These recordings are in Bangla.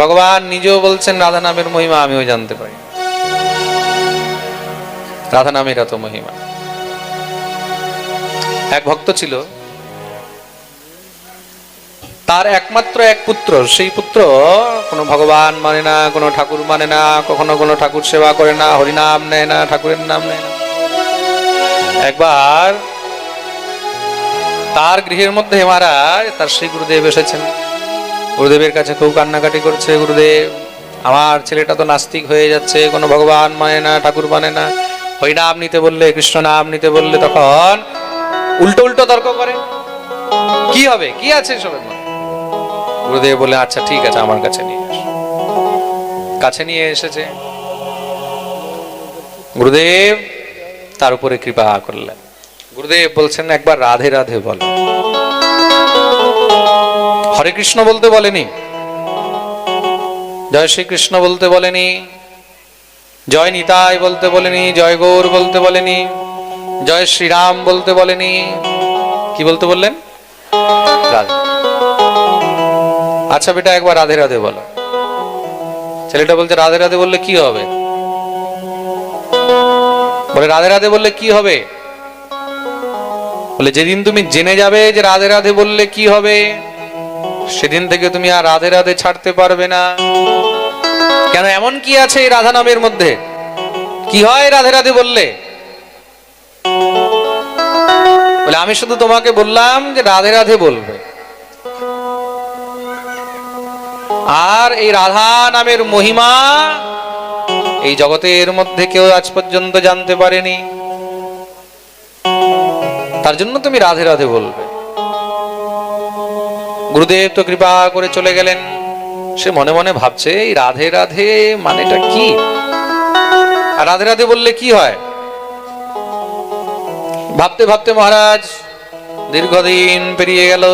ভগবান নিজেও বলছেন রাধা নামের মহিমা আমিও জানতে পারি। রাধা নামের এত মহিমা। এক ভক্ত ছিল, তার একমাত্র এক পুত্র, সেই পুত্র কোনো ভগবান মানে না, কোনো ঠাকুর মানে না, কখনো কোনো ঠাকুর সেবা করে না, হরিনাম নেয় না, ঠাকুরের নাম নেয় না। একবার তার গৃহের মধ্যে মহারাজ তার শ্রী গুরুদেব এসেছেন। গুরুদেবের কাছে খুব কান্নাকাটি করছে, গুরুদেব আমার ছেলেটা তো নাস্তিক হয়ে যাচ্ছে, কোনো ভগবান মানে না, ঠাকুর মানে না, হরিনাম নিতে বললে, কৃষ্ণ নাম নিতে বললে তখন উল্টো উল্টো তর্ক করে। কি হবে, কি আছে সবের মধ্যে? গুরুদেব বলে আচ্ছা ঠিক আছে, আমার কাছে নিয়ে এসো। কাছে নিয়ে এসেছে। গুরুদেব তার উপরে কৃপা করলেন। গুরুদেব বলছেন একবার রাধে রাধে বলো। হরে কৃষ্ণ বলতে বলেনি, জয় শ্রীকৃষ্ণ বলতে বলেনি, জয় নিতাই বলতে বলেনি, জয় গৌর বলতে বলেনি, জয় শ্রীরাম বলতে বলেনি। কি বলতে বললেন? রাধে। আচ্ছা বেটা একবার রাধে রাধে বলো। ছেলেটা বলছে রাধে রাধে বললে কি হবে? বলে রাধে রাধে বললে কি হবে? বলে যেদিন তুমি জেনে যাবে যে রাধে রাধে বললে কি হবে, সেদিন থেকে তুমি আর রাধে রাধে ছাড়তে পারবে না। কেন, এমন কি আছে এই রাধা নামের মধ্যে? কি হয় রাধে রাধে বললে? বলে আমি শুধু তোমাকে বললাম যে রাধে রাধে বলবে, আর এই রাধা নামের মহিমা এই জগতের মধ্যে কেউ আজ পর্যন্ত জানতে পারেনি, তার জন্য তুমি রাধে রাধে বলবে। গুরুদেব তো কৃপা করে চলে গেলেন। সে মনে মনে ভাবছে এই রাধে রাধে মানেটা কি, আর রাধে রাধে বললে কি হয়। ভাবতে ভাবতে মহারাজ দীর্ঘদিন পেরিয়ে গেল।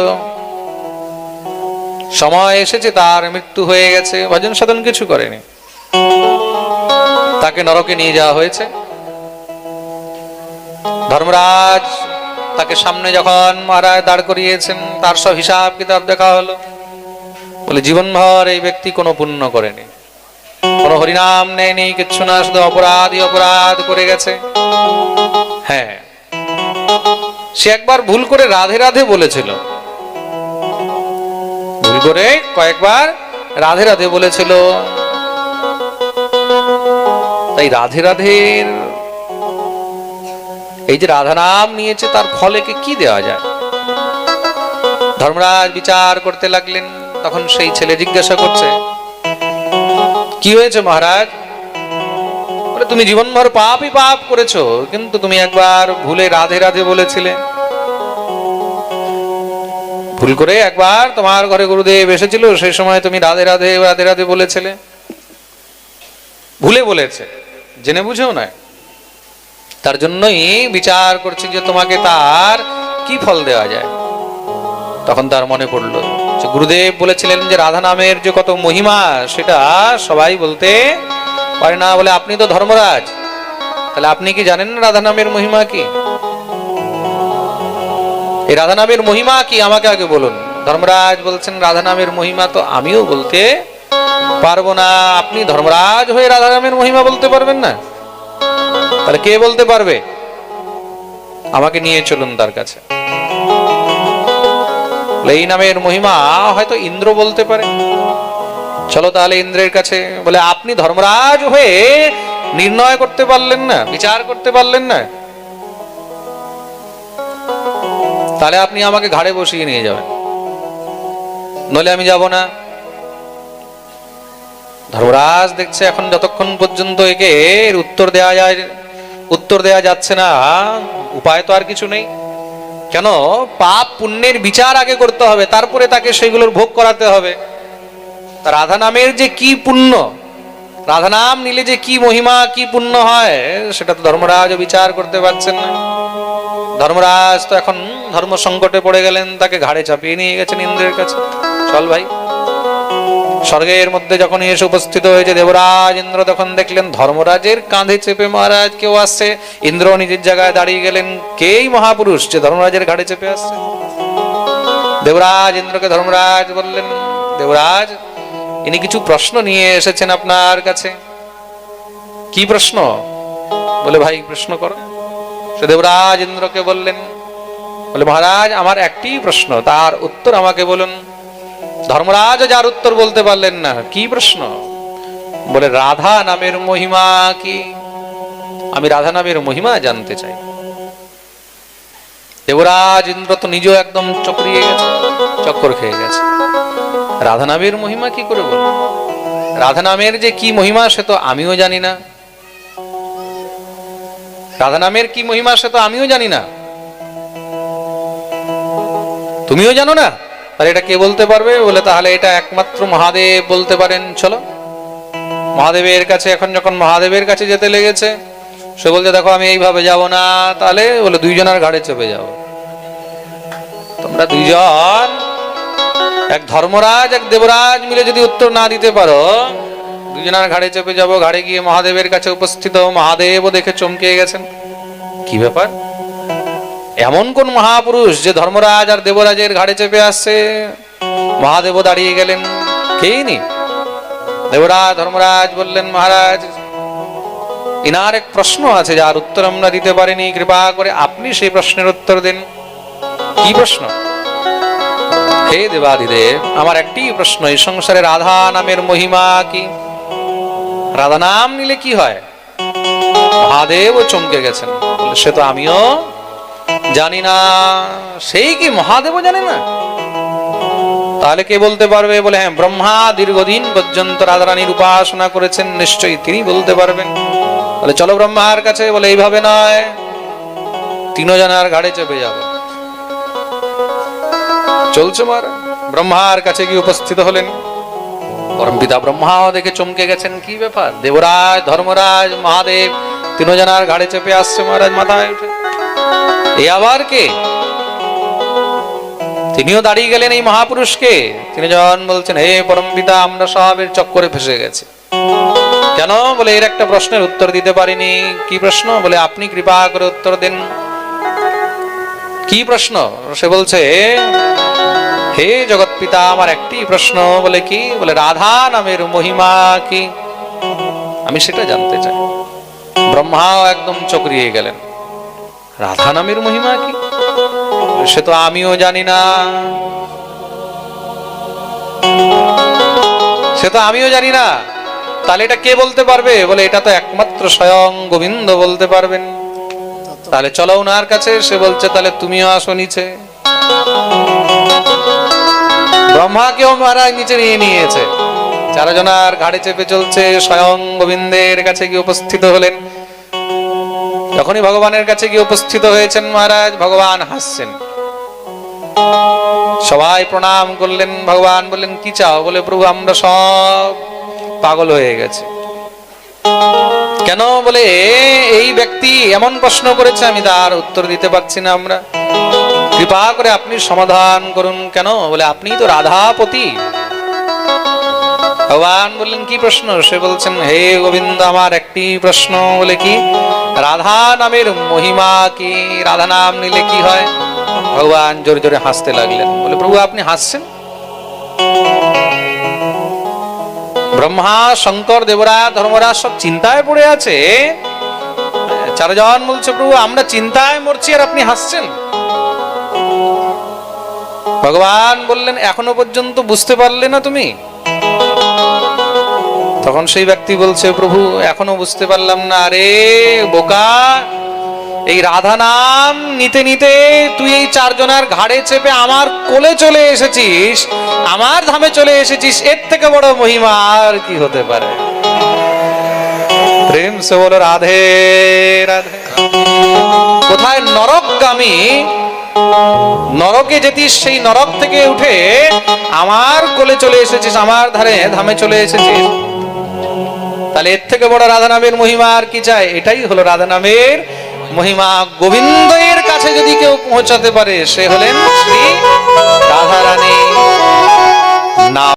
সময় এসেছে, তার মৃত্যু হয়ে গেছে, ভজন সাধন কিছু করেনি, তাকে নরকে নিয়ে যাওয়া হয়েছে। ধর্মরাজ তাকে সামনে যখন মহারাজ দাঁড় করিয়েছেন, তার সব হিসাব কিতাব দেখা হলো। বলে জীবনভর এই ব্যক্তি কোনো পুণ্য করেনি, কোনো হরিনাম নেয়নি, কিচ্ছু না, শুধু অপরাধী অপরাধ করে গেছে। হ্যাঁ, সে একবার ভুল করে রাধে রাধে বলেছিল, ভুল করে কয়েকবার রাধে রাধে বলেছিল। তাই রাধে রাধের এই যে রাধা নাম নিয়েছে, তার ফল একে কি দেওয়া যায়? ধর্মরাজ বিচার করতে লাগলেন। তখন সেই ছেলে জিজ্ঞাসা করছে, কি হয়েছে মহারাজ? বলে তুমি জীবনভর পাপই পাপ করেছো, কিন্তু তুমি একবার ভুলে রাধে রাধে বলেছিলে। ভুল করে একবার তোমার ঘরে গুরুদেব এসেছিল, সেই সময় তুমি রাধে রাধে রাধে রাধে বলেছিলে। ভুলে বলেছে, জেনে বুঝেও নয়। তার জন্যই বিচার করছি যে তোমাকে তার কি ফল দেওয়া যায়। তখন তার মনে পড়লো যে গুরুদেব বলেছিলেন যে রাধা নামের যে কত মহিমা, সেটা সবাই বলতে পারে না। বলে আপনি তো ধর্মরাজ, তাহলে আপনি কি জানেন না রাধা নামের মহিমা কি? এই রাধা নামের মহিমা কি আমাকে আগে বলুন। ধর্মরাজ বলছেন রাধা নামের মহিমা তো আমিও বলতে পারবো না। আপনি ধর্মরাজ হয়ে রাধা নামের মহিমা বলতে পারবেন না? তাহলে কে বলতে পারবে? আমাকে নিয়ে চলুন তার কাছে। এই নামের মহিমা হয়তো ইন্দ্র বলতে পারে, চলো তাহলে ইন্দ্রের কাছে। বলে আপনি ধর্মরাজ হয়ে নির্ণয় করতে পারলেন না, বিচার করতে পারলেন না, তাহলে আপনি আমাকে ঘাড়ে বসিয়ে নিয়ে যাবেন, নইলে আমি যাব না। ধর্মরাজ দেখছে এখন যতক্ষণ পর্যন্ত একে উত্তর দেয়া যাচ্ছে না, উপায় তো আর কিছু নেই। কেন, পাপ পুণ্যের বিচার আগে করতে হবে, তারপরে তাকে সেগুলোর ভোগ করাতে হবে। রাধা নামের যে কি পুণ্য, রাধা নাম নিলে যে কি মহিমা কি পুণ্য হয়, সেটা তো ধর্মরাজ বিচার করতে পারছেন না। ধর্মরাজ তো এখন ধর্ম সংকটে পড়ে গেলেন, তাকে ঘাড়ে চাপিয়ে নিয়ে গেছেন ইন্দ্রের কাছে। চল ভাই। স্বর্গের মধ্যে যখন এসে উপস্থিত হয়েছে দেবরাজ ইন্দ্র, তখন দেখলেন ধর্মরাজের কাঁধে চেপে মহারাজ কেউ আসছে। ইন্দ্র নিজের জায়গায় দাঁড়িয়ে গেলেন, কেই মহাপুরুষ যে ধর্মরাজের ঘাড়ে চেপে আসছে? দেবরাজ ইন্দ্রকে ধর্মরাজ বললেন, দেবরাজ ইনি কিছু প্রশ্ন নিয়ে এসেছেন আপনার কাছে। কি প্রশ্ন? বলে ভাই প্রশ্ন করো। সে দেবরাজ ইন্দ্রকে বললেন, বলে মহারাজ আমার একটি প্রশ্ন, তার উত্তর আমাকে বলুন। ধর্মরাজ যার উত্তর বলতে পারলেন না। কি প্রশ্ন? বলে রাধা নামের মহিমা কি? আমি রাধা নামের মহিমা জানতে চাই। দেবরাজ ইন্দ্র তো নিজেও একদম চক্রিয়ে গেছে, চক্কর খেয়ে গেছে। রাধা নামের মহিমা কি করে বলবো? রাধা নামের যে কি মহিমা সে তো আমিও জানি না। রাধা নামের কি মহিমা সে তো আমিও জানি না, তুমিও জানো না, তাহলে এটা কে বলতে পারবে? বলে তাহলে এটা একমাত্র মহাদেব বলতে পারেন। চলো মহাদেবের কাছে। এখন যখন মহাদেবের কাছে যেতে লেগেছে, সে বলছে দেখো আমি এইভাবে যাব না। তাহলে বলে দুইজনের ঘাড়ে চেপে যাও। তোমরা দুইজন, এক ধর্মরাজ এক দেবরাজ মিলে যদি উত্তর না দিতে পারো, দুজনের ঘাড়ে চেপে যাব। ঘাড়ে গিয়ে মহাদেবের কাছে উপস্থিত। মহাদেবও দেখে চমকে গেছেন। কি ব্যাপার? এমন কোন মহাপুরুষ যে ধর্মরাজ আর দেবরাজের ঘাড়ে চেপে আসছে? মহাদেবও দাঁড়িয়ে গেলেন। কেই নি। দেবরাজ ধর্মরাজ বললেন, মহারাজ ইনার এক প্রশ্ন আছে যার উত্তর আমরা দিতে পারিনি, কৃপা করে আপনি সেই প্রশ্নের উত্তর দিন। কি প্রশ্ন? হে দেবাদিদেব, আমার একটি প্রশ্ন, এই সংসারে রাধা নামের মহিমা কি? রাধা নাম নিলে কি হয়? মহাদেবও চমকে গেছেন। বলে সে তো আমিও জানি না। সেই কি মহাদেবও জানে না? তাহলে কে বলতে পারবে? বলে হ্যাঁ, ব্রহ্মা দীর্ঘদিন পর্যন্ত রাধারানীর উপাসনা করেছেন, নিশ্চয়ই তিনি বলতে পারবেন। বলে চলো ব্রহ্মার কাছে। বলে এইভাবে নয়, তিনজনের ঘাড়ে চেপে যাব। চলছে মার। ব্রহ্মার কাছে গিয়ে উপস্থিত হলেন। পরমপিতা ব্রহ্মাও দেখে চমকে গেছেন। কি ব্যাপার? দেবরাজ ধর্মরাজ মহাদেব তিনজনের ঘাড়ে চেপে আসছে মহারাজ মাথায় উঠে। এ আবার কে? তিনিও দাঁড়িয়ে গেলেন। এই মহাপুরুষকে তিনজন বলছেন, হে পরমপিতা, আমরা সবের চক্করে ফেসে গেছি। কেন? বলে এর একটা প্রশ্নের উত্তর দিতে পারিনি। কি প্রশ্ন? বলে আপনি কৃপা করে উত্তর দিন। কি প্রশ্ন? সে বলছে, হে জগৎ পিতা, আমার একটি প্রশ্ন। বলে কি? বলে রাধা নামের মহিমা কি? আমি সেটা জানতে চাই। ব্রহ্মাও একদম চক্রিয়ে গেলেন। রাধা নামের মহিমা কি? সে তো আমিও জানি না। সে তো আমিও জানি না। তাহলে এটা কে বলতে পারবে? বলে এটা তো একমাত্র স্বয়ং গোবিন্দ বলতে পারবেন। তাহলে চলো ওনার কাছে। সে বলছে তাহলে তুমিও আসো নিচে। ব্রহ্মাকেও মহারাজ নিচে নিয়ে নিয়েছে। চারজনার ঘাড়ে চেপে চলছে। স্বয়ং গোবিন্দের কাছে গিয়ে উপস্থিত হলেন। যখনই ভগবানের কাছে গিয়ে উপস্থিত হয়েছেন মহারাজ, ভগবান হাসছেন। সবাই প্রণাম করলেন। ভগবান বললেন, কি চাও? বলে প্রভু আমরা সব পাগল হয়ে গেছে। কেন? বলে এই ব্যক্তি এমন প্রশ্ন করেছে, আমি তার উত্তর দিতে পারছি না। আমরা কৃপা করে আপনি সমাধান করুন। কেন? বলে আপনি তো রাধাপতি। ভগবান বললেন, কি প্রশ্ন? সে বলছেন, হে গোবিন্দ, আমার একটি প্রশ্ন। বলে কি? রাধা নামের মহিমা কি? রাধা নাম নিলে কি হয়? ভগবান জোরে জোরে হাসতে লাগলেন। বলে প্রভু আপনি হাসছেন? ব্রহ্মা শঙ্কর দেবরাজ ধর্মরাজ সব চিন্তায় পড়ে আছে। চারজন বলছে, প্রভু আমরা চিন্তায় মরছি আর আপনি হাসছেন। ভগবান বললেন, এখনো পর্যন্ত বুঝতে পারলে না তুমি? তখন সেই ব্যক্তি বলছে, প্রভু এখনো বুঝতে পারলাম না। আরে বোকা, এই রাধা নাম নিতে নিতে তুই এই চারজনের ঘাড়ে চেপে আমার কোলে চলে এসেছিস, আমার ধামে চলে এসেছিস। এর থেকে বড় মহিমা আর কি হতে পারে? প্রেম সে বলো রাধে রাধে। কোথায় নরকগামী, নরকে যেতিস, সেই নরক থেকে উঠে আমার কোলে চলে এসেছিস, আমার ধামে চলে এসেছিস। তাহলে এর থেকে বড় রাধা নামের মহিমা আর কি চাই? এটাই হলো রাধা নামের মহিমা। গোবিন্দের কাছে যদি কেউ পৌঁছাতে পারে, সে হলেন শ্রী রাধারানী। নাম